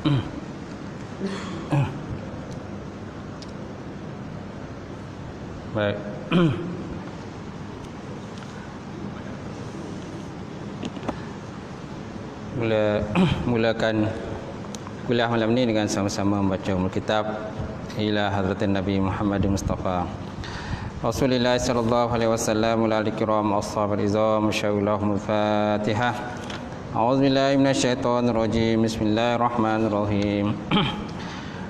Baik. Mulakan kuliah malam ini dengan sama-sama membaca Alkitab ila hadratin Nabi Muhammad Mustafa Rasulullah sallallahu alaihi wasallam wal alihi kiram ashabil izam syawillahumul Fatihah. A'udzubillahi minasyaitonir rajim. Bismillahirrahmanirrahim.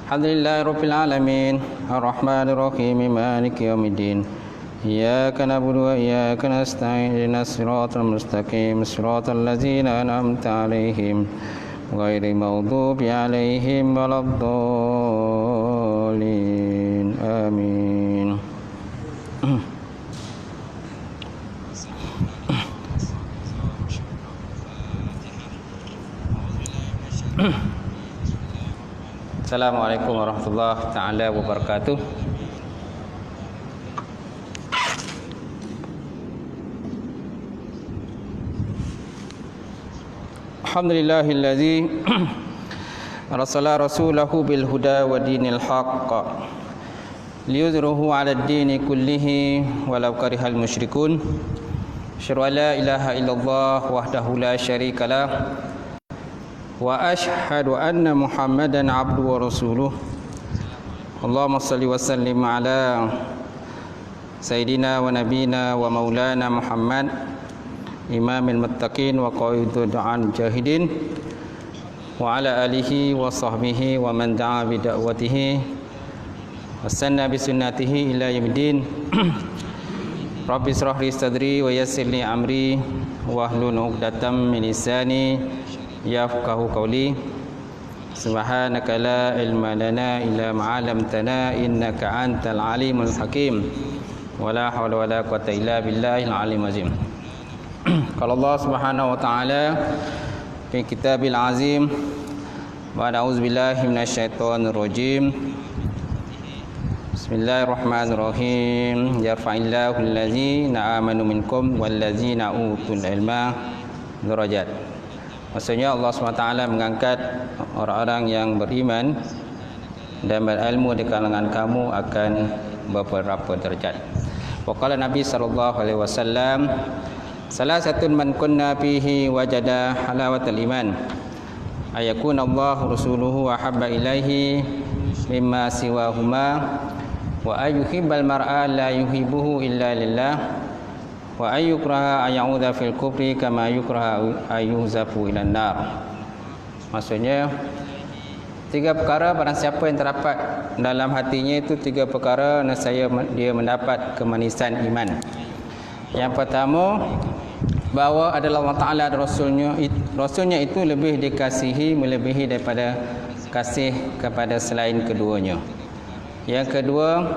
Alhamdulillahi rabbil alamin arrahmanir rahim maliki yaumiddin. Iyyaka na'budu wa iyyaka nasta'in ihdinas siratal mustaqim siratal ladzina an'amta 'alaihim ghairil maghdubi 'alaihim waladdallin. Amin. Assalamualaikum warahmatullahi taala wabarakatuh. Alhamdulillahillazi arsala rasulahu bil huda wa dinil haqq liyudhhirahu 'alad dini kullihi walau karihal musyrikun. Asyhadu an la ilaha illallah wahdahu la syarikalah wa asyhadu anna Muhammadan abduhu wa rasuluh. Allahumma salli wa sallim ala sayyidina wa nabina wa maulana Muhammad imamil muttaqin wa qaidud du'an jahidin wa ala alihi wa sahbihi wa man da'a bi da'watihi wa sanna bi sunnatihi ila yaumiddin. Rabbi israh li sadri wa yassir li amri wa hlul 'uqdatam min lisani yafqahu qawli. Subhanaka la ilma lana illa ma 'allamtana innaka antal alimul hakim. Wala haula wala quwwata illa billahil alim azim. Qala Allah Subhanahu wa ta'ala fi kitabil azim wa a'udzu billahi minasyaitonir rajim. Bismillahirrahmanirrahim. Yarfa'illahu allazina amanu minkum wallazina utul ilma darajat. Maksudnya Allah SWT mengangkat orang-orang yang beriman dan berilmu di kalangan kamu akan beberapa derajat. Waqala Nabi sallallahu alaihi wasallam, salah satu man kunna fihi wajada halawatal iman ayakuna Allah rasuluhu wa habba ilaihi mimma siwahuma wa ayyuhibbal mar'a la yuhibbuhu illa lillah wa ayyukraha ayyuda fil kufri kama yukraha ayyuzafu ilan nar. Maksudnya tiga perkara barang siapa yang terdapat dalam hatinya itu tiga perkara nescaya dia mendapat kemanisan iman. Yang pertama, bahawa adalah Allah Ta'ala dan Rasulnya itu lebih dikasihi melebihi daripada kasih kepada selain keduanya. Yang kedua,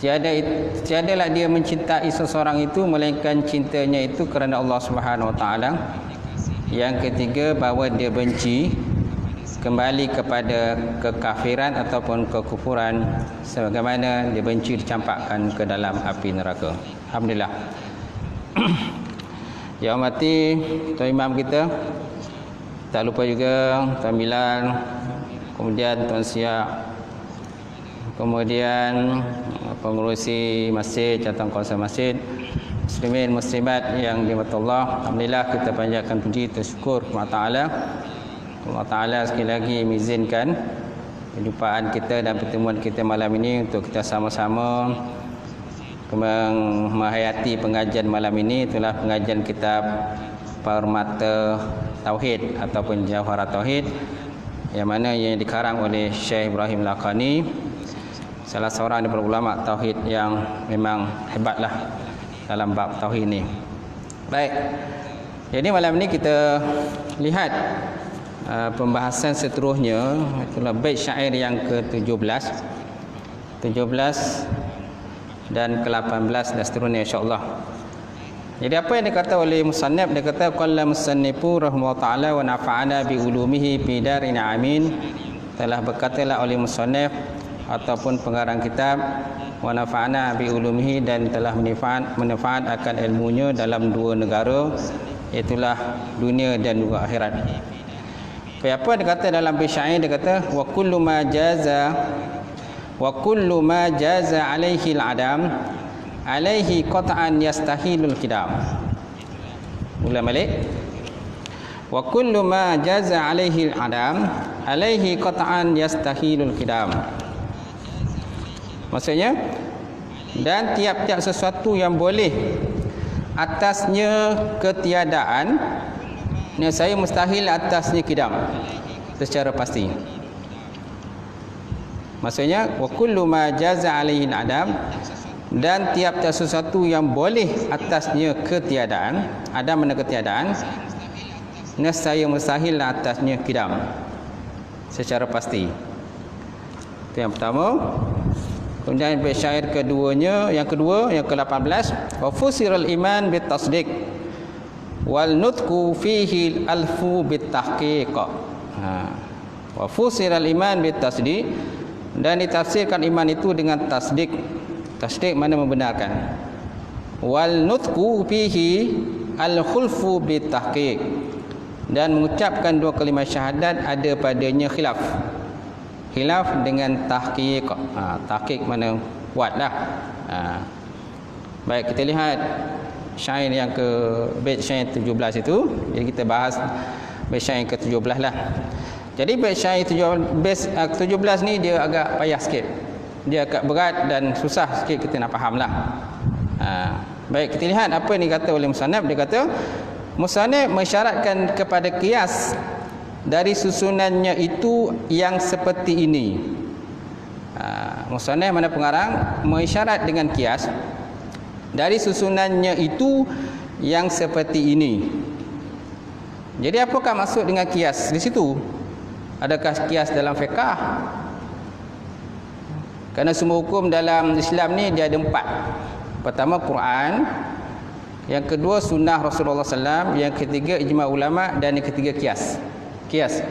tiadalah dia mencintai seseorang itu melainkan cintanya itu kerana Allah Subhanahu Wa Ta'ala. Yang ketiga, bahawa dia benci kembali kepada kekafiran ataupun kekufuran sebagaimana dia benci dicampakkan ke dalam api neraka. Alhamdulillah. Ya hormati Tuan Imam kita, tak lupa juga Tuan Bilal, kemudian Tuan Siap, kemudian pengurusi masjid, catatan kawasan masjid, muslimin muslimat yang dirahmati Allah. Alhamdulillah, kita panjatkan puji dan syukur kepada Allah Ta'ala sekali lagi mengizinkan perjumpaan kita dan pertemuan kita malam ini untuk kita sama-sama menghayati pengajian malam ini. Itulah pengajian kitab Permata Tauhid ataupun Jawharat Tauhid yang mana yang dikarang oleh Syekh Ibrahim Laqani, salah seorang daripada ulama tauhid yang memang hebatlah dalam bab tauhid ini. Baik. Jadi malam ini kita lihat pembahasan seterusnya, itulah bait syair yang ke-17, 17 dan ke-18 dan seterusnya insya-Allah. Jadi apa yang dikata oleh musannif, dia kata qala musannifu rahimahullah taala wa nafa'ana bi ulumihi fi darin amin. Telah berkatalah oleh musannif ataupun pengarang kitab wa nafa'ana bi ulumihi, dan telah manfaat akan ilmunya dalam dua negara, itulah dunia dan juga akhirat. Apa dia kata dalam bait syair, dia kata wa kullu ma jaza alaihi al-adam alaihi qat'an yastahilul qidam. Ulang balik. Wa kullu ma jaza alaihi al-adam alaihi qat'an yastahilul qidam. Maksudnya, dan tiap-tiap sesuatu yang boleh atasnya ketiadaan, saya mustahil atasnya kidam secara pasti. Maksudnya wa kullu ma jaza alaihi al-adam, dan tiap-tiap sesuatu yang boleh atasnya ketiadaan, adam mana ketiadaan, saya mustahil atasnya kidam secara pasti. Itu yang pertama. Kemudian bait syair keduanya, yang kedua, yang ke-18, wa fusiral iman bit tasdiq wal nutqu fihi alfu bit tahqiq. Wa fusiral iman bit tasdiq, dan ditafsirkan iman itu dengan tasdik. Tasdik mana membenarkan. Wal nutqu fihi al khulfu bit tahqiq, dan mengucapkan dua kalimah syahadat ada padanya khilaf. Khilaf dengan tahqiq. Tahqiq mana buatlah. Baik, kita lihat syair yang ke bait syair 17 itu. Jadi kita bahas bait syair ke 17 lah. Jadi bait syair 17 ni dia agak payah sikit. Dia agak berat dan susah sikit kita nak faham lah. Baik, kita lihat apa ni kata oleh musannaf. Dia kata musannaf mensyaratkan kepada qiyas dari susunannya itu yang seperti ini. Musannaf mana pengarang mengisyarat dengan qiyas dari susunannya itu yang seperti ini. Jadi apakah maksud dengan qiyas di situ? Adakah qiyas dalam fiqh? Kerana semua hukum dalam Islam ni dia ada 4. Pertama Quran, yang kedua sunnah Rasulullah SAW, yang ketiga ijma' ulama, dan yang ketiga qiyas. Qiyas.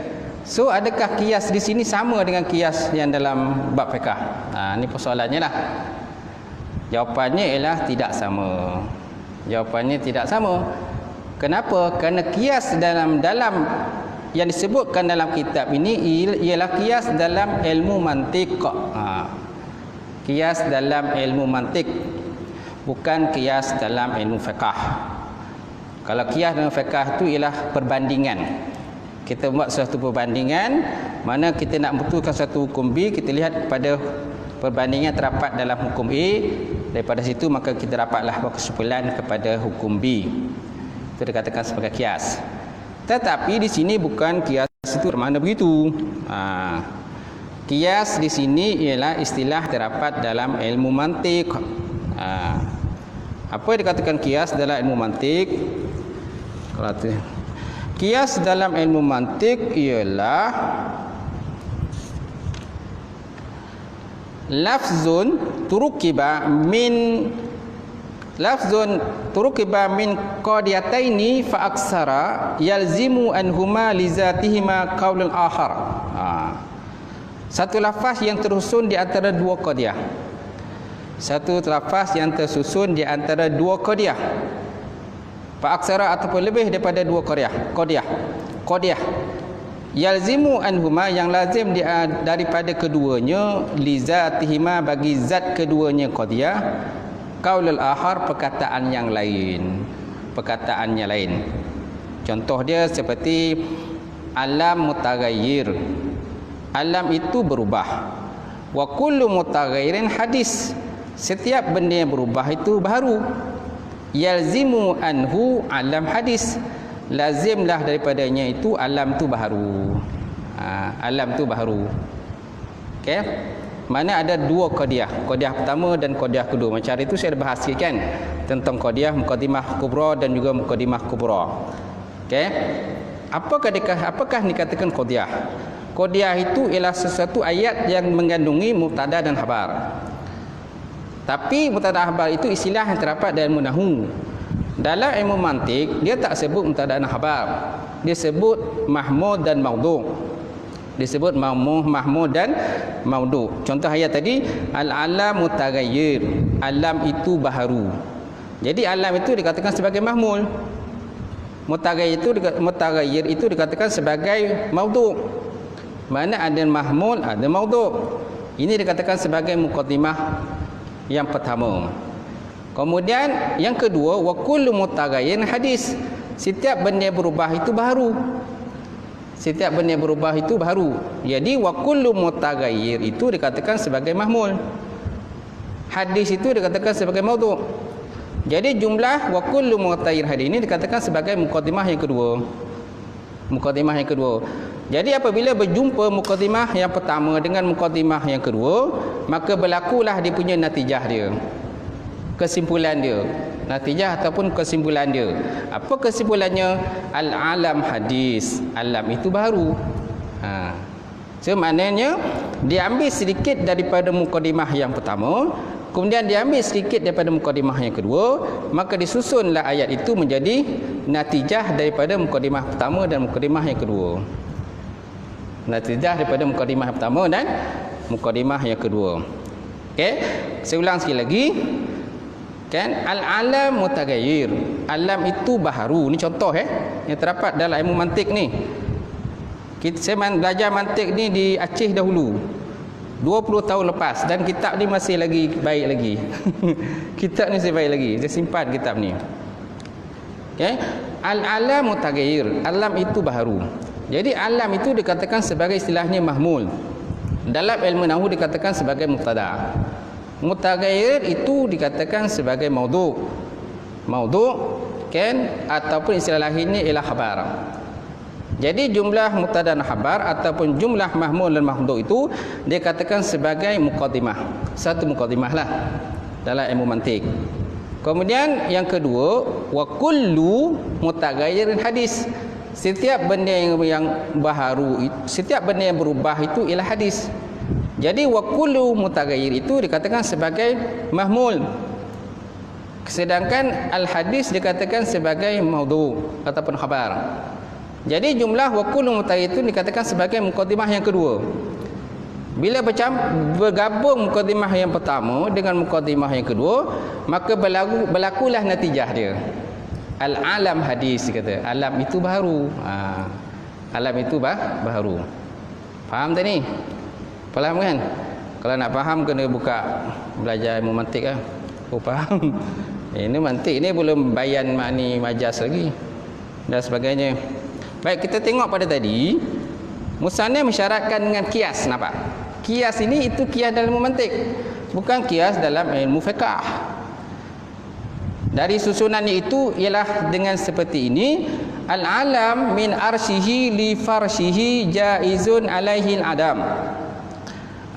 So adakah qiyas di sini sama dengan qiyas yang dalam bab fiqh? Ni persoalannya lah. Jawapannya ialah tidak sama. Jawapannya tidak sama. Kenapa? Kerana qiyas dalam yang disebutkan dalam kitab ini ialah qiyas dalam ilmu mantiq. Qiyas dalam ilmu mantiq, bukan qiyas dalam ilmu fiqh. Kalau qiyas dalam fiqh itu ialah perbandingan. Kita buat suatu perbandingan, mana kita nak betulkan satu hukum B, kita lihat pada perbandingan terdapat dalam hukum A, daripada situ maka kita dapatlah kesimpulan kepada hukum B. Itu dikatakan sebagai qiyas. Tetapi di sini bukan qiyas itu bermakna begitu. Qiyas di sini ialah istilah terdapat dalam ilmu mantiq. Apa yang dikatakan qiyas dalam ilmu mantiq? Qiyas dalam ilmu mantiq ialah lafzun turukiba min qadiyataini fa aksara yalzimu anhuma li zatihima qaulun akhar. Satu lafaz yang tersusun di antara dua qadiyah. Satu lafaz yang tersusun di antara dua qadiyah. Fa aksara ataupun lebih daripada dua qadiyah. Yalzimu anhuma, yang lazim daripada keduanya, li zatihima, bagi zat keduanya qadiyah, qaulul akhar, perkataan yang lain. Perkataannya lain. Contoh dia seperti alam mutaghayyir. Alam itu berubah. Wa kullu mutaghayyirin hadis. Setiap benda yang berubah itu baru. Yalzimu anhu alam hadis. Lazimlah daripadanya itu alam tu baru. Alam tu baru. Okey. Mana ada dua qadiyah. Qadiyah pertama dan qadiyah kedua. Macam hari itu saya dah bahas sikit kan tentang qadiyah muqaddimah kubra dan juga muqaddimah kubra. Okey. Apakah dikatakan qadiyah? Qadiyah itu ialah sesuatu ayat yang mengandungi mubtada dan khabar. Tapi mubtada dan khabar itu istilah yang terdapat dalam ilmu nahwu. Dalam ilmu mantik dia tak sebut mubtada dan khabar. Dia sebut mahmud dan maudhu'. Disebut mahmud dan maudhu'. Contoh ayat tadi, al-alam mutaghayyir. Alam itu baharu. Jadi alam itu dikatakan sebagai mahmul. Mutaghayyir itu dikatakan sebagai maudhu'. Mana ada mahmul, ada maudhu'. Ini dikatakan sebagai muqaddimah yang pertama. Kemudian yang kedua, wa kullu mutaghayyirin hadis. Setiap benda yang berubah itu baru. Setiap benda yang berubah itu baru. Jadi wa kullu mutaghayyir itu dikatakan sebagai mahmul. Hadis itu dikatakan sebagai maudhu'. Jadi jumlah wa kullu mutaghayyir hadis ini dikatakan sebagai muqaddimah yang kedua. Muqaddimah yang kedua. Jadi apabila berjumpa muqaddimah yang pertama dengan muqaddimah yang kedua, maka berlakulah dia punya natijah dia. Kesimpulan dia. Natijah ataupun kesimpulan dia. Apa kesimpulannya? Al-alam hadis. Alam itu baru. So maknanya dia ambil sedikit daripada muqaddimah yang pertama, kemudian dia ambil sedikit daripada muqaddimah yang kedua, maka disusunlah ayat itu menjadi natijah daripada muqaddimah pertama dan muqaddimah yang kedua. Natijah daripada muqaddimah yang pertama dan muqaddimah yang kedua. Okey, saya ulang sekali lagi. Kan, al-alam mutaghayyir. Alam itu baharu. Ni contoh yang terdapat dalam ilmu mantik ni. Saya belajar mantik ni di Aceh dahulu. 20 tahun lepas, dan kitab ni masih lagi baik lagi. Kitab ni masih baik lagi. Saya simpan kitab ni. Okay? Al-alam mutaghayyir. Alam itu baharu. Jadi alam itu dikatakan sebagai istilahnya mahmul. Dalam ilmu nahwu dikatakan sebagai mubtada'. Mutaghayyir itu dikatakan sebagai maudhu'. Maudhu' kan, ataupun istilah lainnya ialah khabar. Jadi jumlah mubtada dan khabar ataupun jumlah mahmul dan mahdhu' itu dikatakan sebagai muqaddimah. Satu muqaddimah lah dalam ilmu mantik. Kemudian yang kedua, wa kullu mutaghayyirin hadis. Setiap benda yang baharu, setiap benda yang berubah itu ialah hadis. Jadi wa kullu mutaghayyir itu dikatakan sebagai mahmul. Sedangkan al-hadis dikatakan sebagai maudhu' ataupun khabar. Jadi jumlah wa kullu mutaghayyir itu dikatakan sebagai muqaddimah yang kedua. Bila bergabung muqaddimah yang pertama dengan muqaddimah yang kedua, maka berlakulah natijah dia. Al-alam hadis kata. Alam itu baru. Alam itu baru. Faham tak ni? Faham kan? Kalau nak faham kena buka belajar ilmu mantik lah. Oh faham. Ini mantik ni belum bayan makni majas lagi dan sebagainya. Baik, kita tengok pada tadi musannif mensyaratkan dengan kias. Nampak? Kias ini itu kias dalam ilmu mantik, bukan kias dalam ilmu fiqh. Dari susunannya itu ialah dengan seperti ini. Al-alam min arsyihi li farsyihi jaizun alaihi al-adam.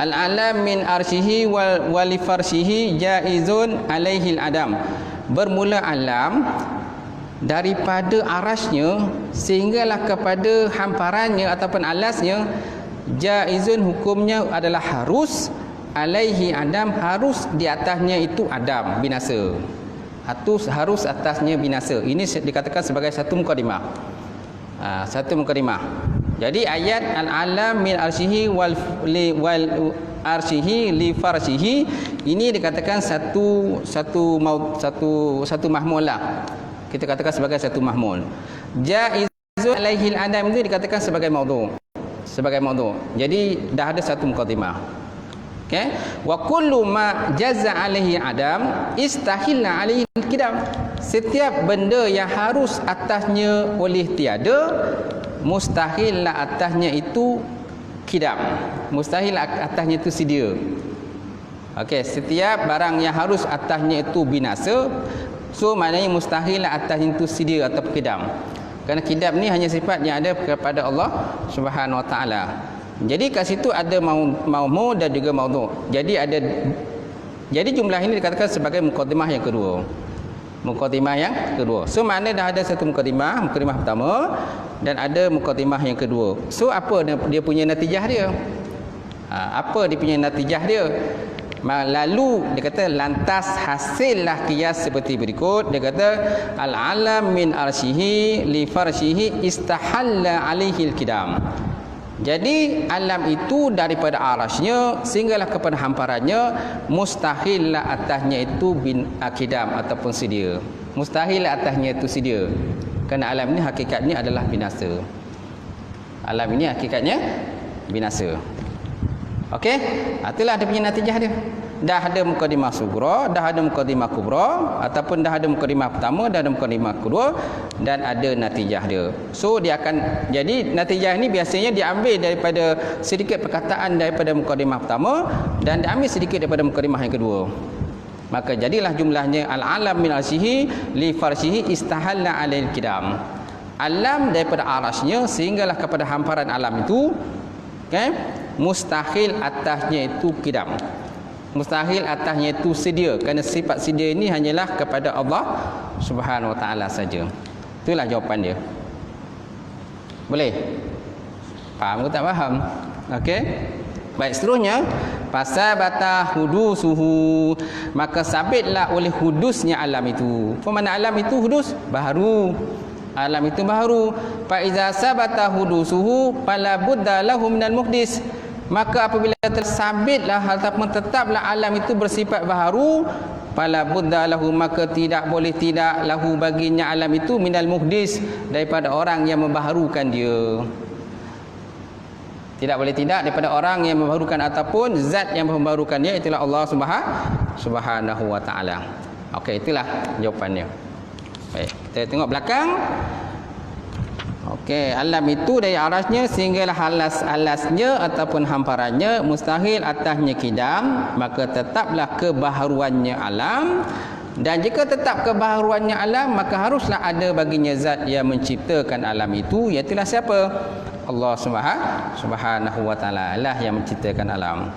Al-alam min arsyihi wa li farsyihi jaizun alaihi al-adam. Bermula alam daripada arasnya sehinggalah kepada hamparannya ataupun alasnya, jaizun hukumnya adalah harus, alaihi adam harus di atasnya itu adam, binasa. Harus atasnya binasa. Ini dikatakan sebagai satu mukadimah. Satu mukadimah. Jadi ayat al-alam min arsyihi wal arsyihi li farsyihi ini dikatakan satu mahmul lah. Kita katakan sebagai satu mahmul. Jaizun alaihi al-adam itu dikatakan sebagai maudhu'. Sebagai maudhu'. Jadi dah ada satu mukadimah. Okey, wa kullu ma jazza alaihi adam istahilna alaihi kidam. Setiap benda yang harus atasnya oleh tiada, mustahillah atasnya itu kidam. Mustahil atasnya itu sedia. Okey, setiap barang yang harus atasnya itu binasa, so maknanya mustahillah atasnya itu sedia atau kidam. Kerana kidam ni hanya sifat yang ada kepada Allah Subhanahu Wa Taala. Jadi kat situ ada maudhu' dan juga maudhu'. Jadi jumlah ini dikatakan sebagai muqaddimah yang kedua. Muqaddimah yang kedua. So makna dah ada satu muqaddimah pertama dan ada muqaddimah yang kedua. So apa dia punya natijah dia? Apa dia punya natijah dia? Lalu dia kata lantas hasillah qiyas seperti berikut. Dia kata al-alam min arsyihi li farsyihi istahalla alaihi al-qidam. Jadi alam itu daripada arasnya sehinggalah kepada hamparannya, mustahillah atasnya itu bin akidam ataupun sedia. Mustahil atasnya itu sedia. Kerana alam ini hakikatnya adalah binasa. Alam ini hakikatnya binasa. Okey? Itulah dia punya natijah dia. Dah ada mukadimah sughra, dah ada mukadimah kubra, ataupun dah ada mukadimah pertama, dah ada mukadimah kedua, dan ada natijah dia. So dia akan, jadi natijah ini biasanya diambil daripada sedikit perkataan daripada mukadimah pertama dan diambil sedikit daripada mukadimah yang kedua. Maka jadilah jumlahnya al-alam min arsihi li farshihi istahalla alail kidam. Alam daripada arasnya sehinggalah kepada hamparan alam itu, okay? Mustahil atasnya itu kidam. Mustahil atasnya itu sedia, kerana sifat sedia ini hanyalah kepada Allah Subhanahu Wa Taala saja. Itulah jawapan dia. Boleh? Faham ke tak faham? Okey. Baik, seterusnya fasabata hudusuhu, maka sabitlah oleh hudusnya alam itu. Apa makna alam itu hudus? Baharu. Alam itu baharu. Fa iza sabata hudusuhu fala budda lahu minal muhdis. Maka apabila tersabitlah ataupun tetaplah alam itu bersifat baharu, fala budda lahu, maka tidak boleh tidak lahu baginya alam itu minal muhdis, daripada orang yang membaharukan dia. Tidak boleh tidak daripada orang yang membaharukan ataupun zat yang membaharukannya, itulah Allah Subhanahu Wa Taala. Okey, itulah jawapannya. Baik, kita tengok belakang. Okey, alam itu dari arasnya sehinggalah alasnya ataupun hamparannya, mustahil atasnya kidam, maka tetaplah kebaharuannya alam. Dan jika tetap kebaharuannya alam, maka haruslah ada baginya zat yang menciptakan alam itu, iaitu siapa? Allah Subhanahu Wa Taala lah yang menciptakan alam.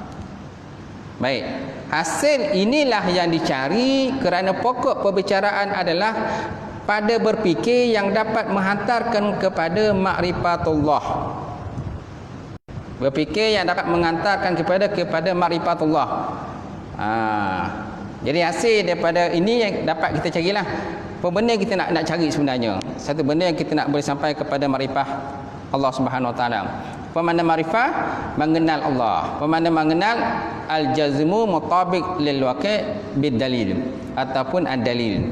Baik, hasil inilah yang dicari, kerana pokok perbicaraan adalah pada berfikir yang dapat menghantarkan kepada makrifatullah. Berfikir yang dapat menghantarkan kepada makrifatullah. Jadi hasil daripada ini yang dapat kita carilah. Apa benda kita nak cari sebenarnya? Satu benda yang kita nak boleh sampai kepada makrifah Allah Subhanahu Wa Taala. Apa makna makrifah? Mengenal Allah. Apa makna mengenal? Al-jazmu mutabiq lil waqi' bid dalil ataupun ad-dalil.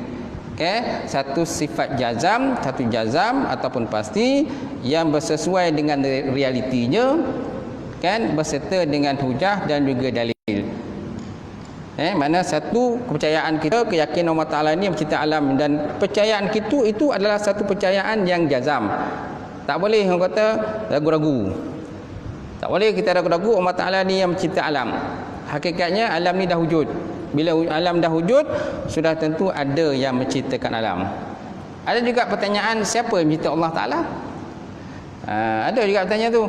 Okay? Satu sifat jazam, satu jazam ataupun pasti yang bersesuai dengan realitinya, kan, berserta dengan hujah dan juga dalil. Mana satu kepercayaan kita, keyakinan Allah Ta'ala ini mencipta alam, dan percayaan kita itu adalah satu percayaan yang jazam. Tak boleh orang kata ragu-ragu. Tak boleh kita ragu-ragu Allah Ta'ala ni yang mencipta alam. Hakikatnya alam ni dah wujud. Bila alam dah wujud, sudah tentu ada yang menciptakan alam. Ada juga pertanyaan, siapa yang mencipta Allah Ta'ala? Ada juga pertanyaan tu.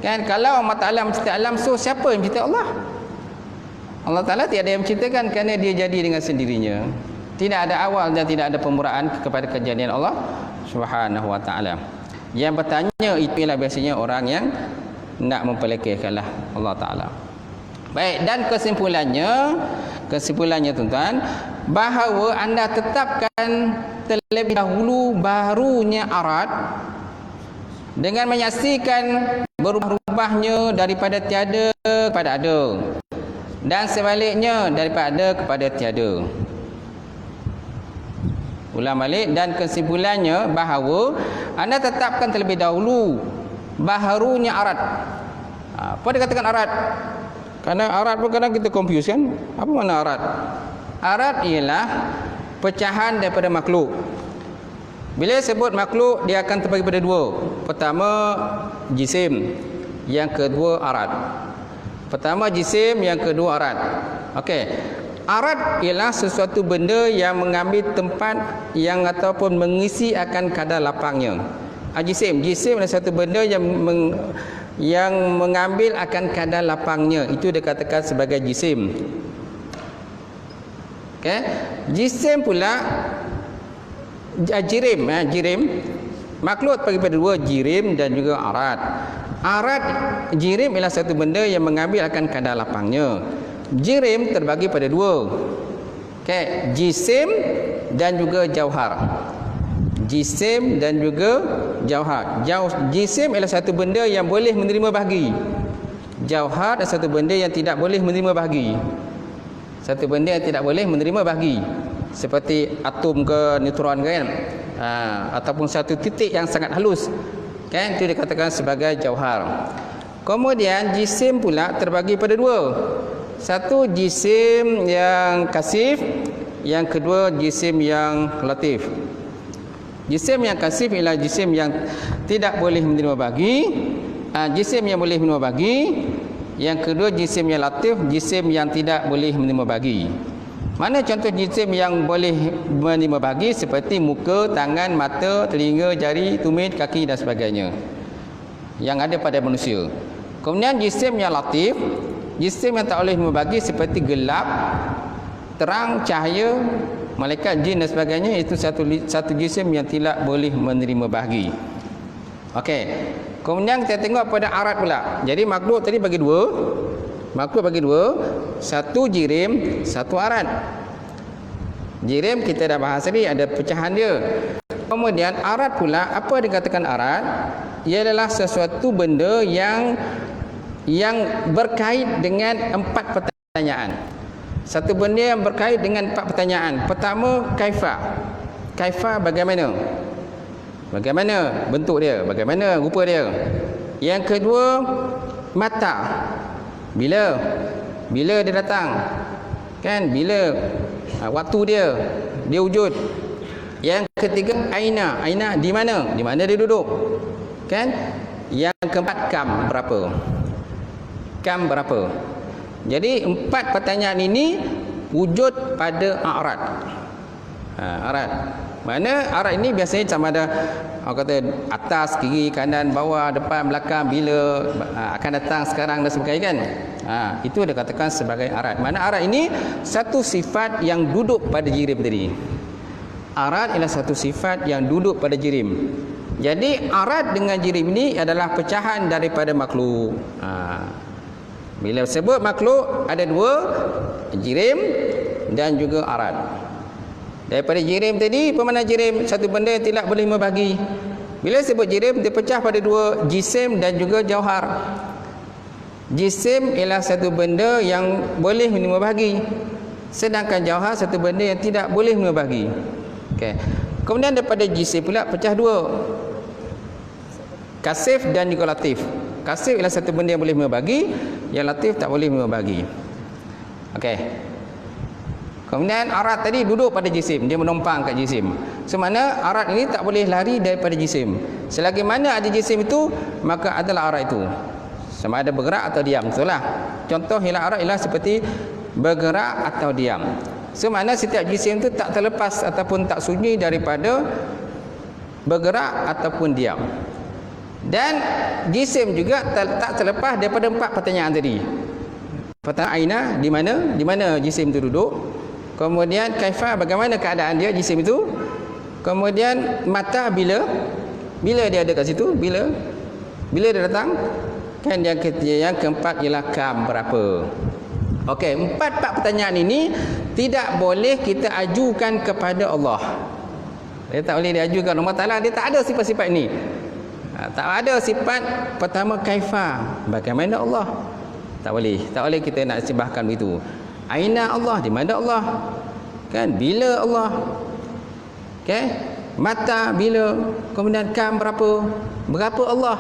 Kan, kalau Allah Ta'ala mencipta alam, so siapa yang mencipta Allah? Allah Ta'ala tiada yang menciptakan, kerana dia jadi dengan sendirinya. Tidak ada awal dan tidak ada pemuraan kepada kejadian Allah Subhanahu Wa Ta'ala. Yang bertanya itu ialah biasanya orang yang nak memperlekehkanlah Allah Ta'ala. Baik, dan kesimpulannya tuan-tuan, bahawa anda tetapkan terlebih dahulu baharunya arad dengan menyaksikan berubah-ubahnya daripada tiada kepada ada, dan sebaliknya daripada ada kepada tiada. Ulang balik, dan kesimpulannya bahawa anda tetapkan terlebih dahulu baharunya arad. Apa dia katakan arad? Kerana arad pun kadang kita confuse kan. Apa makna arad? Arad ialah pecahan daripada makhluk. Bila sebut makhluk, dia akan terbagi pada dua. Pertama jisim, yang kedua arad. Pertama jisim, yang kedua arad. Okey. Arad ialah sesuatu benda yang mengambil tempat yang ataupun mengisi akan kadar lapangnya. Jisim adalah satu benda yang mengambil akan kadar lapangnya, itu dikatakan sebagai jisim. Okey, jisim pula jirim, makhluk bagi pada dua, jirim dan juga arad. Arad, jirim ialah satu benda yang mengambil akan kadar lapangnya. Jirim terbagi pada dua. Okey, jisim dan juga jauhar. Jisim dan juga jauhar. Jisim ialah satu benda yang boleh menerima bahagi. Jauhar adalah satu benda yang tidak boleh menerima bahagi. Satu benda yang tidak boleh menerima bahagi. Seperti atom ke neutron kan. ataupun satu titik yang sangat halus, kan, itu dikatakan sebagai jauhar. Kemudian jisim pula terbagi pada dua. Satu jisim yang kasif, yang kedua jisim yang latif. Jisim yang kasif ialah jisim yang tidak boleh menerima bagi, jisim yang boleh menerima bagi. Yang kedua jisim yang latif, jisim yang tidak boleh menerima bagi. Mana contoh jisim yang boleh menerima bagi? Seperti muka, tangan, mata, telinga, jari, tumit, kaki dan sebagainya yang ada pada manusia. Kemudian jisim yang latif, jisim yang tak boleh menerima bagi seperti gelap, terang, cahaya, malaikat, jin dan sebagainya. Itu satu jisim yang tidak boleh menerima bahagi. Okey. Kemudian kita tengok pada arat pula. Jadi makhluk tadi bagi dua. Makhluk bagi dua. Satu jirim, satu arat. Jirim kita dah bahas tadi, ada pecahan dia. Kemudian arat pula, apa dikatakan arat? Ia adalah sesuatu benda yang berkait dengan 4 pertanyaan. Satu benda yang berkait dengan 4 pertanyaan. Pertama, kaifa. Kaifa bagaimana? Bagaimana bentuk dia? Bagaimana rupa dia? Yang kedua, mata. Bila? Bila dia datang? Kan? Bila? Waktu dia. Dia wujud. Yang ketiga, aina. Aina di mana? Di mana dia duduk? Kan? Yang keempat, kam berapa? Kam berapa? Jadi 4 pertanyaan ini wujud pada arat. Arat. Mana arat ini biasanya sama ada orang kata atas, kiri, kanan, bawah, depan, belakang, bila, akan datang, sekarang dan sebagainya kan. Itu dikatakan sebagai arat. Mana arat ini satu sifat yang duduk pada jirim tadi. Arat ialah satu sifat yang duduk pada jirim. Jadi arat dengan jirim ini adalah pecahan daripada makhluk. Bila sebut makhluk ada dua, jirim dan juga arat. Daripada jirim tadi, pemakna jirim satu benda yang tidak boleh membagi. Bila sebut jirim, dia pecah pada dua, jisim dan juga jauhar. Jisim ialah satu benda yang boleh menerima bahagi, sedangkan jauhar satu benda yang tidak boleh menerima bahagi. Okay. Kemudian daripada jisim pula pecah dua, kasif dan juga latif. Kasif ialah satu benda yang boleh menerima bahagi, yang latif tak boleh menerima bahagi. Okey. Kemudian arat tadi duduk pada jisim, dia menumpang kat jisim. Semana arat ini tak boleh lari daripada jisim. Selagi mana ada jisim itu, maka adalah arat itu. Sama ada bergerak atau diam. Itulah. Contoh ialah arat ialah seperti bergerak atau diam. Semana setiap jisim itu tak terlepas ataupun tak sunyi daripada bergerak ataupun diam. Dan jisim juga tak terlepas daripada 4 pertanyaan tadi. Pertanyaan aina, di mana? Di mana jisim itu duduk? Kemudian kaifa, bagaimana keadaan dia jisim itu? Kemudian mata, bila dia ada kat situ, bila dia datang? Kan yang keempat ialah kam berapa. Okey, 4 pertanyaan ini tidak boleh kita ajukan kepada Allah. Dia tak boleh diajukan Allah Taala, dia tak ada sifat-sifat ini. Tak ada sifat pertama kaifa, bagaimana Allah. Tak boleh kita nak sembahkan begitu. Aina Allah, di mana Allah? Kan, bila Allah? Okey, mata bila? Kemudian kam berapa? Berapa Allah?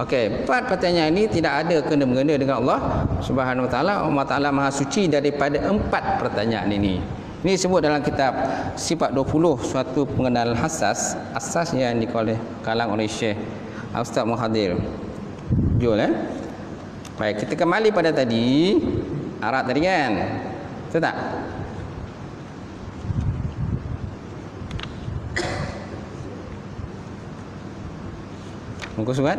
Okey, 4 pertanyaan ini tidak ada kena-mengena dengan Allah Subhanahu Wa Taala. Allah Taala Maha Suci daripada 4 pertanyaan ini. Ini disebut dalam kitab Sifat 20, suatu pengenalan asas yang kalang oleh Syekh Ustaz Muhadir Jul. Baik, kita kembali pada tadi. Arat tadi kan, betul tak? Muka surat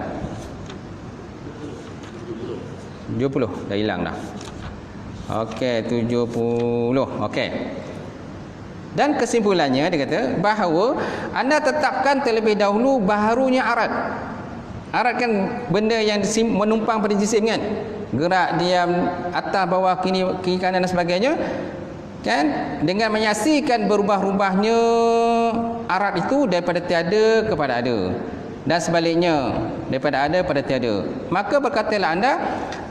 70 dah hilang dah. Okey, 70. Okey. Dan kesimpulannya dia kata bahawa anda tetapkan terlebih dahulu baharunya arat. Arat kan benda yang menumpang pada jisim kan? Gerak, diam, atas, bawah, kiri, kanan dan sebagainya. Kan? Dengan menyaksikan berubah-ubahnya arat itu daripada tiada kepada ada. Dan sebaliknya, daripada ada pada tiada. Maka berkatalah anda,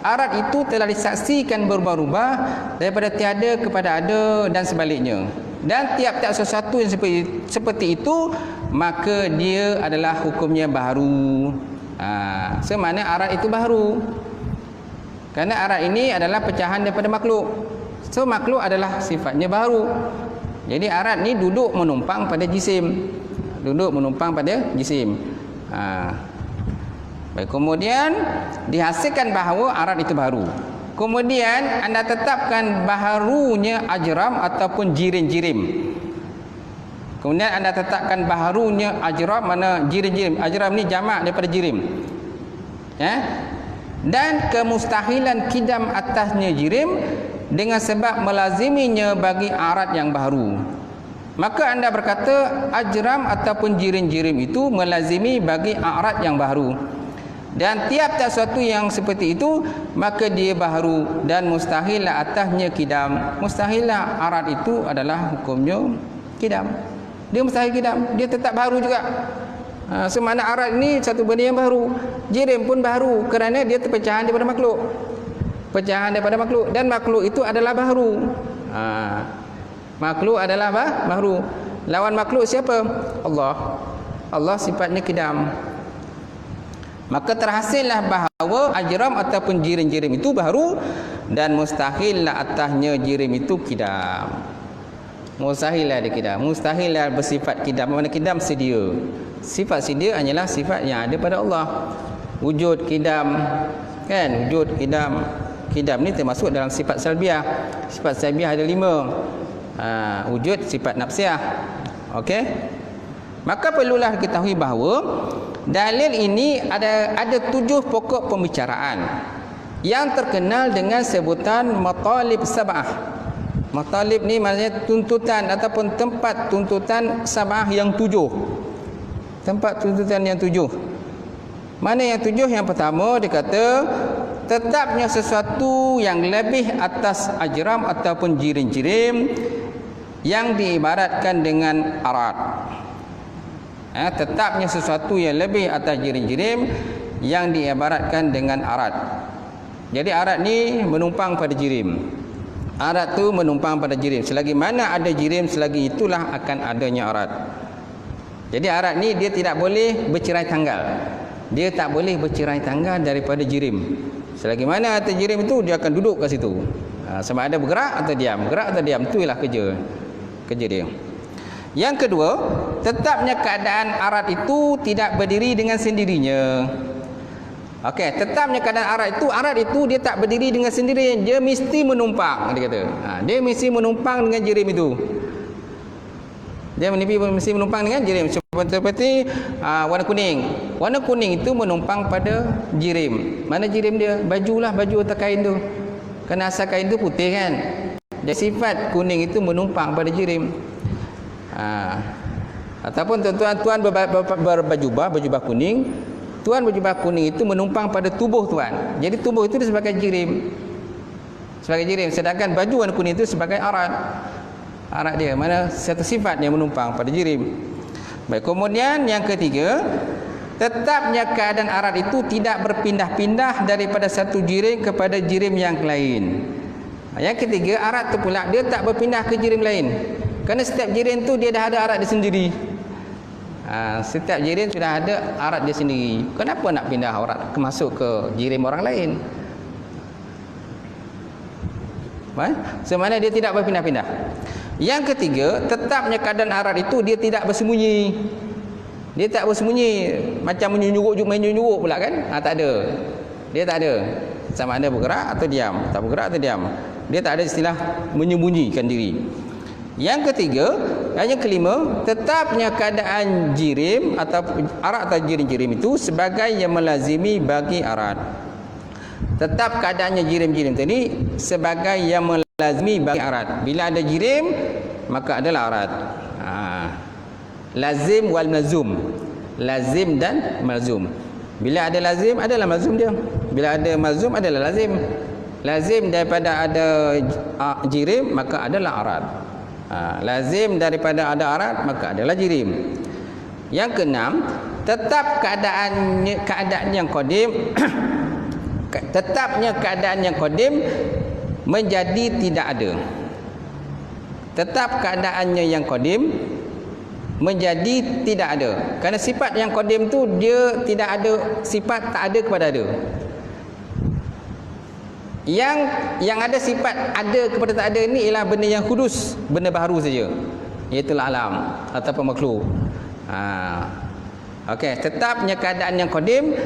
arat itu telah disaksikan berubah-ubah daripada tiada kepada ada dan sebaliknya. Dan tiap-tiap sesuatu yang seperti itu maka dia adalah hukumnya baharu. So mana arat itu baharu? Kerana arat ini adalah pecahan daripada makhluk. So makhluk adalah sifatnya baharu. Jadi arat ni duduk menumpang pada jisim. Duduk menumpang pada jisim. Baik, kemudian dihasilkan bahawa arat itu baharu. Kemudian anda tetapkan baharunya ajram ataupun jirim-jirim. Kemudian anda tetapkan baharunya ajram, mana jirim-jirim. Ajram ni jamak daripada jirim. Dan kemustahilan kidam atasnya jirim dengan sebab melaziminya bagi arat yang baharu. Maka anda berkata ajram ataupun jirim-jirim itu melazimi bagi arat yang baharu. Dan tiap-tiap sesuatu yang seperti itu maka dia baharu dan mustahillah atasnya kidam. Mustahillah arat itu adalah hukumnya kidam. Dia mustahil kidam, dia tetap baharu juga. Semana arat ini satu benda yang baharu. Jirim pun baharu kerana dia terpecahan daripada makhluk. Pecahan daripada makhluk, dan makhluk itu adalah baharu. Makhluk adalah baharu. Lawan makhluk siapa? Allah. Allah sifatnya kidam. Maka terhasillah bahawa ajram ataupun jirim-jirim itu baharu dan mustahillah atasnya jirim itu kidam. Mustahillah dia kidam. Mustahillah bersifat kidam. Mana kidam sedia. Sifat sedia hanyalah sifat yang ada pada Allah. Wujud kidam, kan? Wujud kidam. Kidam ni termasuk dalam sifat salbiah. Sifat salbiah ada 5. Wujud sifat nafsiah. Okey? Maka perlulah ketahui bahawa dalil ini ada 7 pokok pembicaraan yang terkenal dengan sebutan matalib sab'ah. Matalib ni maksudnya tuntutan ataupun tempat tuntutan sab'ah yang 7. Tempat tuntutan yang 7. Mana yang 7? Yang pertama dia kata tetapnya sesuatu yang lebih atas ajram ataupun jirim-jirim yang diibaratkan dengan arat. Tetapnya sesuatu yang lebih atas jirim-jirim yang diibaratkan dengan arat. Jadi arat ni menumpang pada jirim. Arat tu menumpang pada jirim. Selagi mana ada jirim, selagi itulah akan adanya arat. Jadi arat ni dia tidak boleh bercerai tanggal. Dia tak boleh bercerai tanggal daripada jirim. Selagi mana ada jirim itu, dia akan duduk kat situ. Sama ada bergerak atau diam. Bergerak atau diam, itulah kerja dia. Yang kedua, tetapnya keadaan arat itu tidak berdiri dengan sendirinya. Okey, tetapnya keadaan arat itu dia tak berdiri dengan sendirinya. Dia mesti menumpang, dia kata. Dia mesti menumpang dengan jirim itu. Dia mesti menumpang dengan jirim. Seperti warna kuning. Warna kuning itu menumpang pada jirim. Mana jirim dia? Bajulah, baju atau kain tu. Kerana asal kain tu putih kan. Jadi sifat kuning itu menumpang pada jirim. Ataupun tuan berbaju kuning. Tuan berjubah kuning itu menumpang pada tubuh tuan. Jadi tubuh itu sebagai jirim. Sebagai jirim. Sedangkan baju warna kuning itu sebagai arat. Arat dia, mana satu sifat yang menumpang pada jirim. Baik, kemudian yang ketiga, tetapnya keadaan arat itu tidak berpindah-pindah daripada satu jirim kepada jirim yang lain. Yang ketiga, arat itu pula dia tak berpindah ke jirim lain. Kerana setiap jirim tu dia dah ada arat dia sendiri. Setiap jirim sudah ada arat dia sendiri. Kenapa nak pindah arat masuk ke jirim orang lain? Semana dia tidak berpindah-pindah. Yang ketiga, tetapnya keadaan arat itu dia tidak bersembunyi. Dia tak bersembunyi macam menyuruh pula kan? Tak ada. Dia tak ada. Sama ada bergerak atau diam. Tak bergerak atau diam. Dia tak ada istilah menyembunyikan diri. Yang ketiga, yang kelima, tetapnya keadaan jirim atau arat atau jirim-jirim itu sebagai yang melazimi bagi arat. Tetap keadaannya jirim-jirim tadi sebagai yang melazimi bagi arat. Bila ada jirim, maka adalah arat. Lazim wal mazum. Lazim dan malzum. Bila ada lazim, adalah malzum dia. Bila ada malzum, adalah lazim. Lazim daripada ada jirim, maka adalah arat. Lazim daripada ada arat, maka adalah jirim. Yang keenam, tetap keadaan yang qadim tetapnya keadaan yang qadim menjadi tidak ada. Tetap keadaannya yang qadim menjadi tidak ada. Kerana sifat yang qadim tu dia tidak ada sifat tak ada kepada ada. Yang ada sifat ada kepada tak ada ni ialah benda yang kudus, benda baru saja. Iaitu alam ataupun makhluk. Okey, tetapnya keadaan yang qadim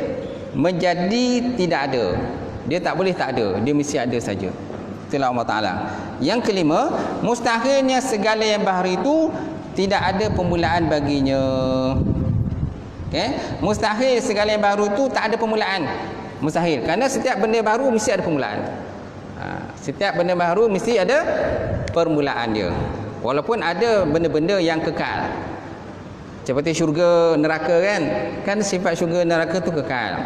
menjadi tidak ada. Dia tak boleh tak ada, dia mesti ada saja. Itulah Allah Taala. Yang kelima, mustahilnya segala yang baharu itu tidak ada permulaan baginya. Okey, mustahil segala yang baru itu tak ada permulaan. Mustahil, kerana setiap benda baru mesti ada permulaan. Setiap benda baru mesti ada permulaan dia. Walaupun ada benda-benda yang kekal. Seperti syurga, neraka kan. Kan sifat syurga, neraka tu kekal.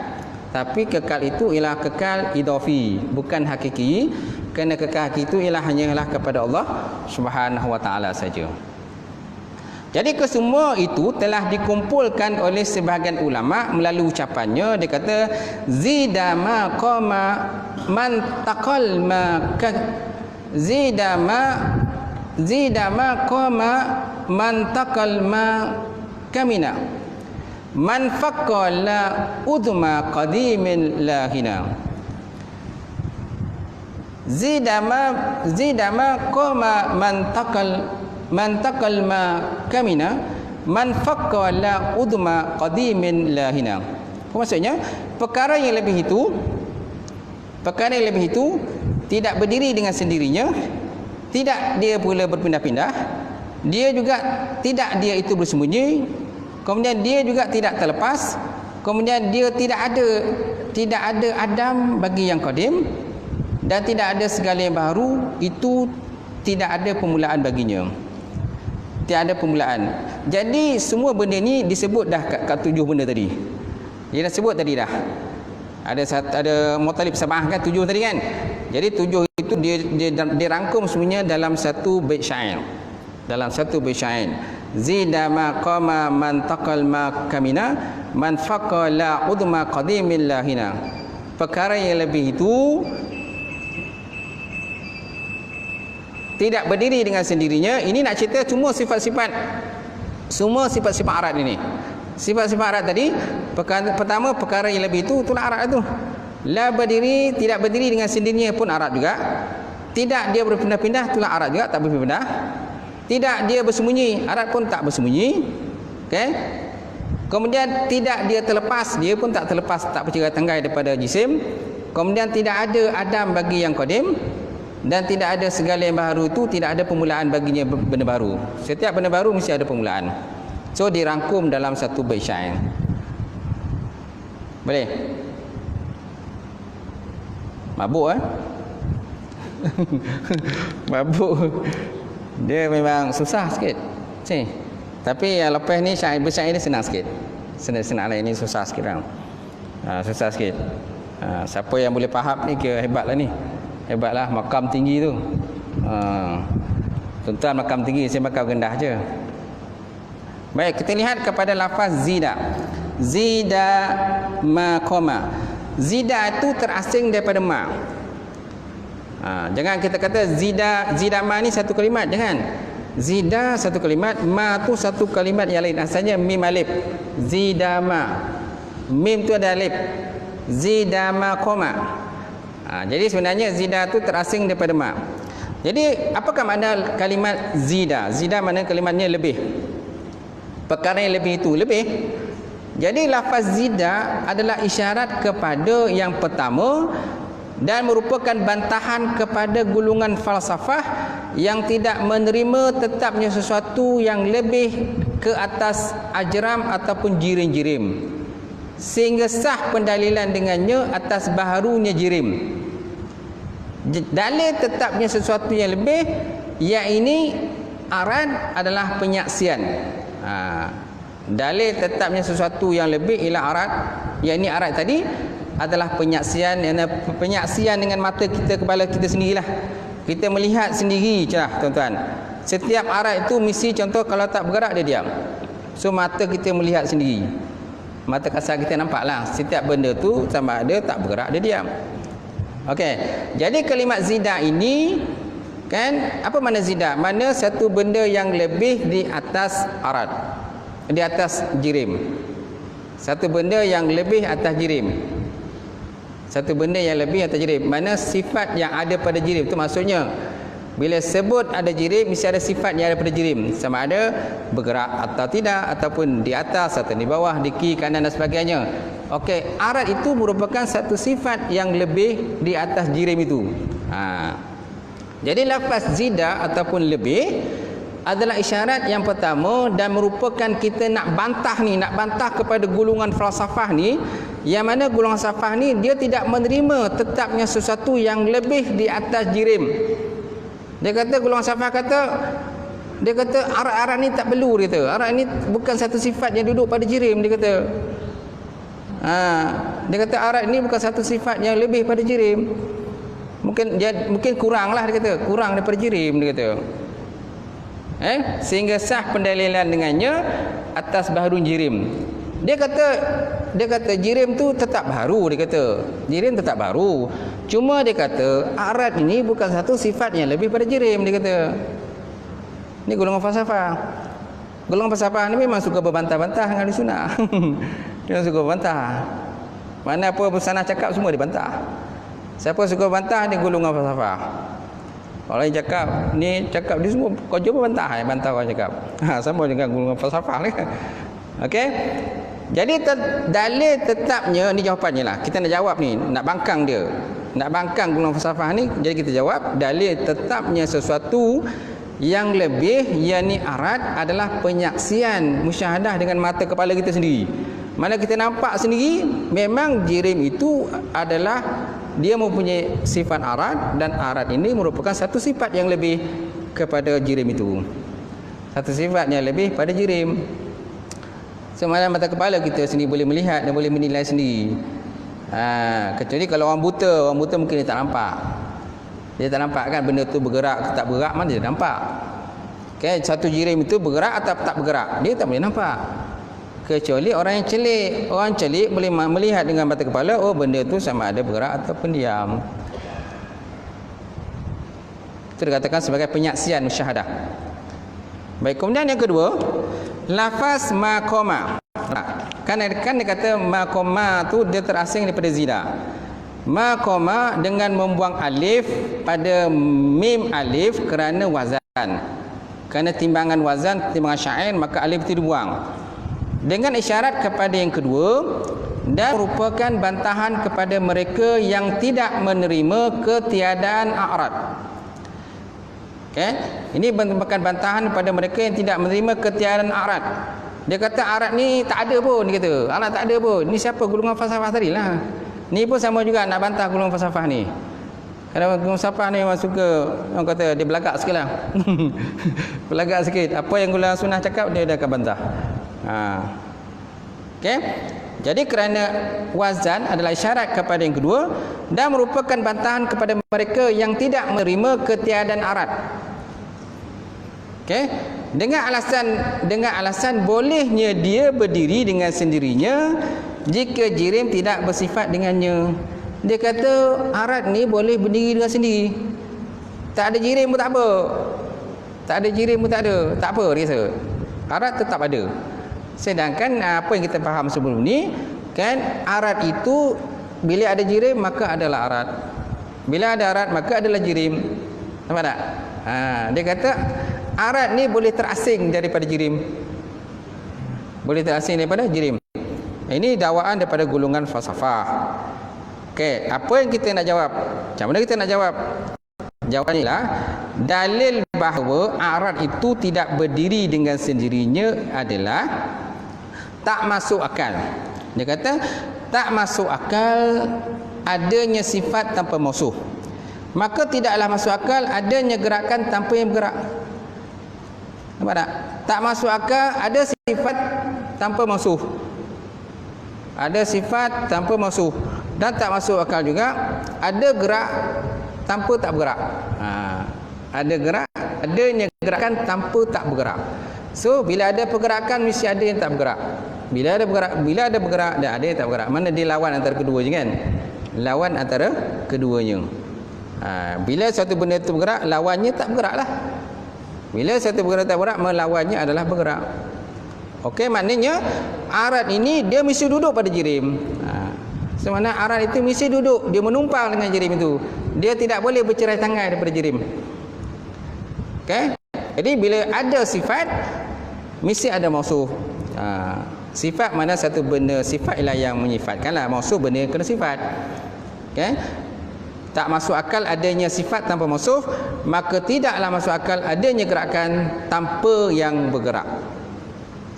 Tapi kekal itu ialah kekal idafi, bukan hakiki. Kerana kekal hakiki itu ialah hanyalah kepada Allah Subhanahu wa taala saja. Jadi kesemua itu telah dikumpulkan oleh sebahagian ulama melalui ucapannya. Dia kata zidama qama man taqal ma zidama qama man taqal ma kamina man faqala udma qadimin lahina. Zidama qama man taqal ma kamina man faqala udma qadimin lahina. Apa maksudnya? Perkara yang lebih itu tidak berdiri dengan sendirinya, tidak dia pula berpindah-pindah, dia juga tidak dia itu bersembunyi, kemudian dia juga tidak terlepas, kemudian dia tidak ada adam bagi yang qadim, dan tidak ada segala yang baru, itu tidak ada permulaan baginya. Tiada permulaan. Jadi semua benda ni disebut dah kat 7 benda tadi. Dia dah sebut tadi dah. Ada Mutalib Sabah kan 7 tadi kan. Jadi 7 itu dia rangkum semuanya dalam satu bait syair. Dalam satu bait syair. Zidama qama man taqal ma kamina man faqala udma qadimin lahina. Perkara yang lebih itu tidak berdiri dengan sendirinya. Ini nak cerita semua sifat-sifat arat ini. Sifat-sifat arat tadi, pertama perkara yang lebih itu, itulah arat itu. La berdiri, tidak berdiri dengan sendirinya pun arat juga. Tidak dia berpindah-pindah, itulah arat juga, tak berpindah. Tidak dia bersembunyi, arat pun tak bersembunyi. Okey. Kemudian tidak dia terlepas, dia pun tak terlepas, tak bercerai tanggai daripada jisim. Kemudian tidak ada adam bagi yang qadim. Dan tidak ada segala yang baru itu, tidak ada permulaan baginya benda baru. Setiap benda baru mesti ada permulaan. So dirangkum dalam satu bait syair. Boleh? Mabuk Mabuk. Dia memang susah sikit. Tapi yang lepas ni syair ni senang sikit. Senang lah, ini susah sikit kan. Susah sikit. Siapa yang boleh faham ni kira hebatlah ni. Hebatlah, makam tinggi tu. Tuan-tuan makam tinggi, saya makam rendah je. Baik, kita lihat kepada lafaz zida. Zida ma qama. Zida itu terasing daripada ma. Jangan kita kata zida ma ni satu kalimat, jangan. Zida satu kalimat, ma tu satu kalimat yang lain. Asalnya mim alif. Zida ma. Mim tu ada alif. Zida ma qama. Jadi sebenarnya zida tu terasing daripada ma. Jadi apakah makna kalimat zida? Zida makna kalimatnya lebih. Perkara yang lebih itu lebih. Jadi lafaz zida adalah isyarat kepada yang pertama dan merupakan bantahan kepada gulungan falsafah yang tidak menerima tetapnya sesuatu yang lebih ke atas ajram ataupun jirim-jirim, sehingga sah pendalilan dengannya atas baharunya jirim. Dalil tetapnya sesuatu yang lebih, yakni arad adalah penyaksian. Dalil tetapnya sesuatu yang lebih ialah arad, yakni arad tadi adalah penyaksian. Penyaksian dengan mata kita, kepala kita sendirilah. Kita melihat sendiri je lah, tuan-tuan. Setiap arad itu mesti, contoh kalau tak bergerak dia diam. So mata kita melihat sendiri. Mata kasar kita nampaklah setiap benda tu sama ada tak bergerak dia diam. Okey. Jadi kalimat zida ini Kan? Apa makna zida? Mana satu benda yang lebih di atas arad, di atas jirim. Satu benda yang lebih atas jirim. Satu benda yang lebih atas jirim. Mana sifat yang ada pada jirim. Itu maksudnya bila sebut ada jirim, mesti ada sifat yang ada pada jirim. Sama ada bergerak atau tidak, ataupun di atas atau di bawah, di kiri, kanan dan sebagainya. Okey, arad itu merupakan satu sifat yang lebih di atas jirim itu. Jadi lafaz zida ataupun lebih adalah isyarat yang pertama dan merupakan kita nak bantah ni, nak bantah kepada golongan falsafah ni, yang mana golongan falsafah ni dia tidak menerima tetapnya sesuatu yang lebih di atas jirim. Dia kata golongan falsafah kata, dia kata arad-arad ni tak perlu, dia kata. Arad ni bukan satu sifat yang duduk pada jirim, dia kata. Dia kata arad ni bukan satu sifat yang lebih pada jirim. Mungkin kuranglah, dia kata, kurang daripada jirim, dia kata. Sehingga sah pendalilan dengannya atas baharun jirim. Dia kata jirim tu tetap baru, dia kata. Jirim tetap baru. Cuma dia kata arad ini bukan satu sifat yang lebih pada jirim, dia kata. Ni golongan falsafah. Golongan falsafah ni memang suka berbantah-bantah dengan ahli sunnah. Dia suka berbantah. Mana apa pesanah cakap semua dibantah. Siapa suka bantah ni golongan falsafah. Orang yang cakap ni, cakap dia semua kau cuba bantah, bantah orang cakap. Sama dengan golongan falsafah ni. Okey. Jadi dalil tetapnya ni jawapannya lah. Kita nak jawab ni, nak bangkang dia. Nak bangkang golongan falsafah ni, jadi kita jawab dalil tetapnya sesuatu yang lebih, yakni arad adalah penyaksian musyahadah dengan mata kepala kita sendiri. Mana kita nampak sendiri memang jirim itu adalah dia mempunyai sifat arad, dan arad ini merupakan satu sifat yang lebih kepada jirim itu. Satu sifat yang lebih pada jirim. Semana mata kepala kita sendiri boleh melihat dan boleh menilai sendiri. Kecuali kalau orang buta mungkin dia tak nampak. Dia tak nampak kan benda tu bergerak ke tak bergerak, mana dia nampak. Okay, satu jirim itu bergerak atau tak bergerak, dia tak boleh nampak. Kecuali orang yang celik. Orang celik boleh melihat dengan mata kepala, oh benda tu sama ada bergerak ataupun diam. Itu dikatakan sebagai penyaksian musyahadah. Baik, kemudian yang kedua, lafaz maqama. Kan dia kata maqama tu dia terasing daripada zida. Maqama dengan membuang alif pada mim alif kerana wazan. Kerana timbangan wazan, timbangan syair, maka alif itu dibuang. Dengan isyarat kepada yang kedua, dan merupakan bantahan kepada mereka yang tidak menerima ketiadaan a'rad. Okay? Ini merupakan bantahan kepada mereka yang tidak menerima ketiadaan a'rad. Dia kata a'rad ni tak ada pun, dia kata. A'rad tak ada pun. Ni siapa? Golongan falsafah tadi lah. Ni pun sama juga nak bantah golongan falsafah ni. Kerana golongan falsafah ni memang suka, orang kata dia belagak sikit lah. Belagak sikit. Apa yang golongan sunnah cakap, dia akan bantah. Okay? Jadi kerana wazan adalah isyarat kepada yang kedua dan merupakan bantahan kepada mereka yang tidak menerima ketiadaan arad. Okay? Dengan alasan bolehnya dia berdiri dengan sendirinya jika jirim tidak bersifat dengannya. Dia kata arad ni boleh berdiri dengan sendiri. Tak ada jirim pun tak apa. Tak ada jirim pun tak ada. Tak apa, dia kata. Arad tetap ada. Sedangkan apa yang kita faham sebelum ni, kan, arad itu bila ada jirim maka adalah arad. Bila ada arad maka adalah jirim. Nampak tak? Dia kata arad ni boleh terasing daripada jirim. Boleh terasing daripada jirim. Ini dakwaan daripada golongan falsafah. Okey, apa yang kita nak jawab? Macam mana kita nak jawab? Jawapannya lah, dalil bahawa arad itu tidak berdiri dengan sendirinya adalah tak masuk akal. Dia kata tak masuk akal adanya sifat tanpa mausuh. Maka tidaklah masuk akal adanya gerakan tanpa yang bergerak. Nampak tak? Tak masuk akal ada sifat tanpa mausuh. Ada sifat tanpa mausuh. Dan tak masuk akal juga ada gerak tanpa tak bergerak. Ada gerak, adanya gerakan tanpa tak bergerak. So bila ada pergerakan mesti ada yang tak bergerak. Bila ada bergerak dan ada yang tak bergerak. Mana dia lawan antara kedua je kan? Lawan antara keduanya. Bila satu benda itu bergerak, lawannya tak bergerak lah. Bila satu benda tak bergerak, melawannya adalah bergerak. Okey, maknanya arat ini dia mesti duduk pada jirim. Semana arat itu mesti duduk, dia menumpang dengan jirim itu. Dia tidak boleh bercerai tangan daripada jirim. Okey? Jadi bila ada sifat, mesti ada mausuf. Sifat mana satu benda, sifat ialah yang menyifatkanlah. Mausuf benda yang kena sifat. Okey? Tak masuk akal adanya sifat tanpa mausuf, maka tidaklah masuk akal adanya gerakan tanpa yang bergerak.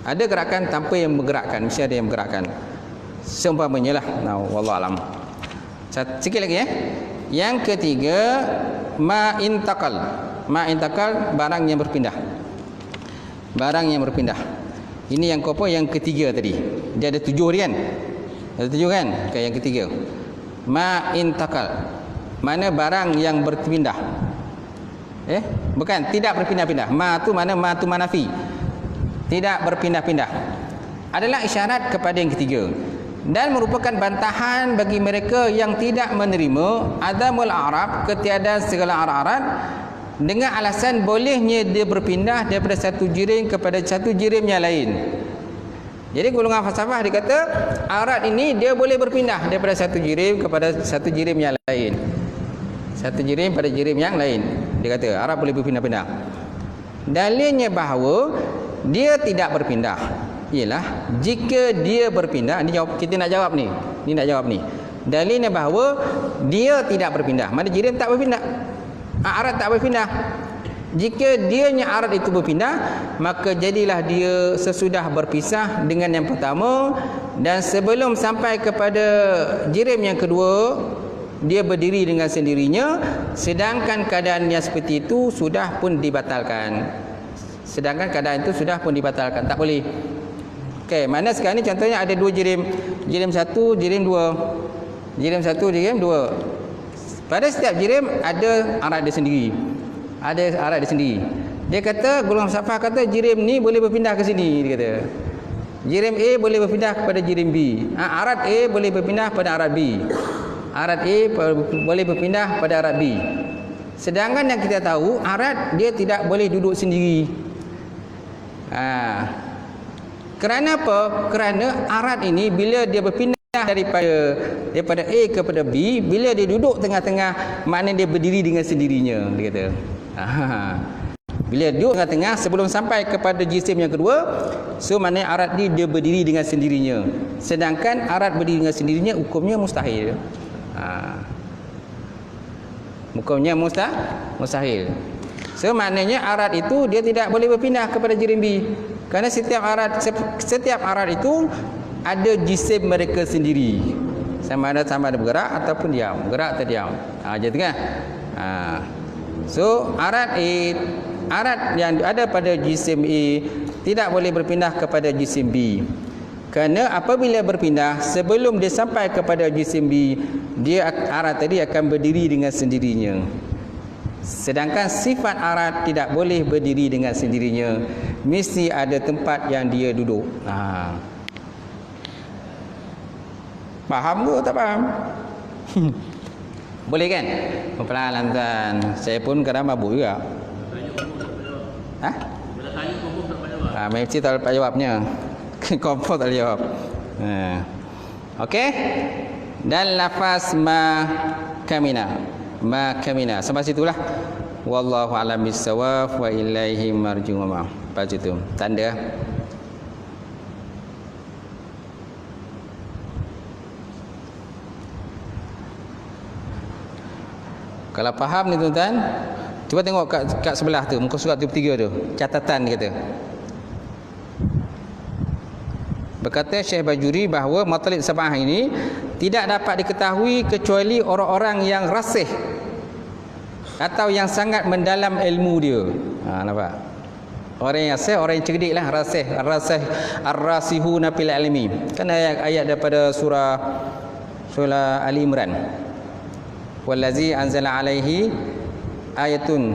Ada gerakan tanpa yang bergerakkan, mesti ada yang bergerakkan. Seumpamanya lah. Wallahu alam. Sikit lagi ya. Yang ketiga, ma intakal. Ma intakal, barang yang berpindah. Barang yang berpindah. Ini yang apa? Yang ketiga tadi. Dia ada 7 kan? Ada 7 kan? Okay, yang ketiga. Ma intakal. Mana barang yang berpindah. Bukan, tidak berpindah-pindah. Ma tu mana? Ma tu manafi. Tidak berpindah-pindah. Adalah isyarat kepada yang ketiga. Dan merupakan bantahan bagi mereka yang tidak menerima adamul a'rab, ketiadaan segala arat-arat, dengan alasan bolehnya dia berpindah daripada satu jirim kepada satu jirim yang lain. Jadi golongan falsafah dia kata arat ini dia boleh berpindah daripada satu jirim kepada satu jirim yang lain. Satu jirim pada jirim yang lain. Dia kata arat boleh berpindah-pindah. Dalilnya bahawa dia tidak berpindah ialah jika dia berpindah. Ini jawab, kita nak jawab ni. Ni nak jawab ni. Dalilnya bahawa dia tidak berpindah. Mana jirim tak berpindah. Arat tak berpindah. Jika dianya arat itu berpindah, maka jadilah dia sesudah berpisah dengan yang pertama, dan sebelum sampai kepada jirim yang kedua, dia berdiri dengan sendirinya, sedangkan keadaan yang seperti itu sudah pun dibatalkan. Sedangkan keadaan itu sudah pun dibatalkan. Tak boleh. Okey, mana sekarang ni contohnya ada 2 jirim. Jirim 1, jirim 2. Jirim 1, jirim 2. Pada setiap jirim ada arat dia sendiri. Ada arat dia sendiri. Dia kata, golongan falsafah kata jirim ni boleh berpindah ke sini, dia kata. Jirim A boleh berpindah kepada jirim B. Arat A boleh berpindah pada arat B. Arat A boleh berpindah pada arat B. Sedangkan yang kita tahu, arat dia tidak boleh duduk sendiri. Kerana apa? Kerana arat ini bila dia berpindah daripada A kepada B, bila dia duduk tengah-tengah, maknanya dia berdiri dengan sendirinya, dia kata. Bila duduk tengah-tengah sebelum sampai kepada jisim yang kedua, so maknanya arat dia berdiri dengan sendirinya. Sedangkan arat berdiri dengan sendirinya hukumnya mustahil. Hukumnya mustahil. So maknanya arat itu dia tidak boleh berpindah kepada jirim B. Kerana setiap arat itu ada jisim mereka sendiri. Sama ada bergerak ataupun diam. Bergerak atau diam. Macam tu kan? So arat yang ada pada jisim A tidak boleh berpindah kepada jisim B. Kerana apabila berpindah, sebelum dia sampai kepada jisim B, dia arat tadi akan berdiri dengan sendirinya. Sedangkan sifat arat tidak boleh berdiri dengan sendirinya. Mesti ada tempat yang dia duduk. Faham ke tak faham? Boleh kan? Perlahan tuan. Saya pun kadang mabuk juga. Mesti tak dapat jawabnya. Confirm tak boleh jawab. Okey. Dan lafaz ma kamina. Sampai situlah. Wallahu a'lam bissawab wa ilaihi marji'un. Lepas itu tanda. Kalau faham ni tuan-tuan, cuba tengok kat sebelah tu, muka surat 73 tu, catatan dia kata. Berkata Syekh Bajuri bahawa matalib sab'ah ini tidak dapat diketahui kecuali orang-orang yang rasih atau yang sangat mendalam ilmu dia. Nampak? Orang yang rasih, orang yang cerdik lah, rasih ar-rasihuna fil ilmi. Kan ayat daripada surah Ali Imran. Wallazi anzala alaihi ayatun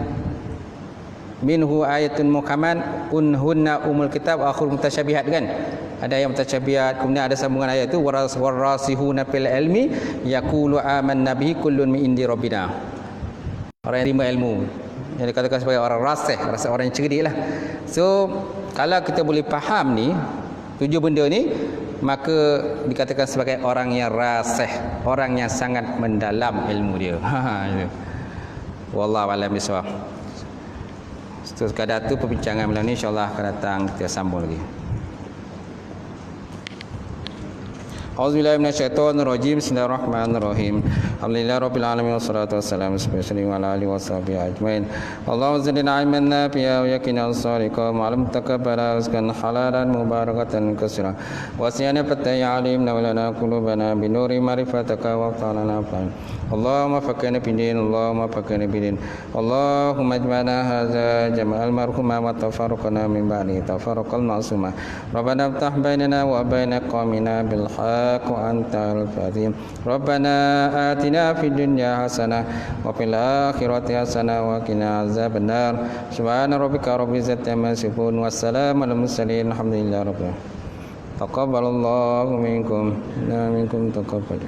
minhu ayatun muhkaman unhunna umul kitab akhir mutasyabihat kan. Ada yang mutasyabihat, kemudian ada sambungan ayat itu warasihuna fil ilmi yaqulu amanna bihi kullun min indi rabbina. orang yang terima ilmu, yang dikatakan sebagai orang rasih, orang yang cerdik lah. So kalau kita boleh faham ni 7 benda ni, maka dikatakan sebagai orang yang rasih, orang yang sangat mendalam ilmu dia. Wallahu a'lam bishawab. Sekadar tu perbincangan malam ni, insya-Allah akan datang kita sambung lagi. Auzubillahi minasyaitonirrajim. Bismillahirrahmanirrahim. Alhamdulillahirabbil alamin wassalatu wassalamu ala alihi washabihi ajmain. Allahumma zidna ilman nafi'a wa yaqina as-sadiqa wa 'alam taqabbala rizqan halalan mubarakatan katsiran. Wasiyana fatai alimna wa lana qulubana bi nuri ma'rifataka wa ta'alana fan. Allahumma faqqihna fid din, Allahumma faqqihna fid din. Allahumma ij'alna hadza jama'al marhuma wa tafarraqna min ba'di tafarraqal ma'suma. Rabbana iftah bainana wa baina qaumina bil وأنت الكريم. ربنا آتنا في الدنيا حسنة وفي الآخرة حسنة وقنا عذاب النار. سبحان ربك رب العزة عما يصفون والسلام على المرسلين الحمد لله رب العالمين. تقبل الله منكم تقبل.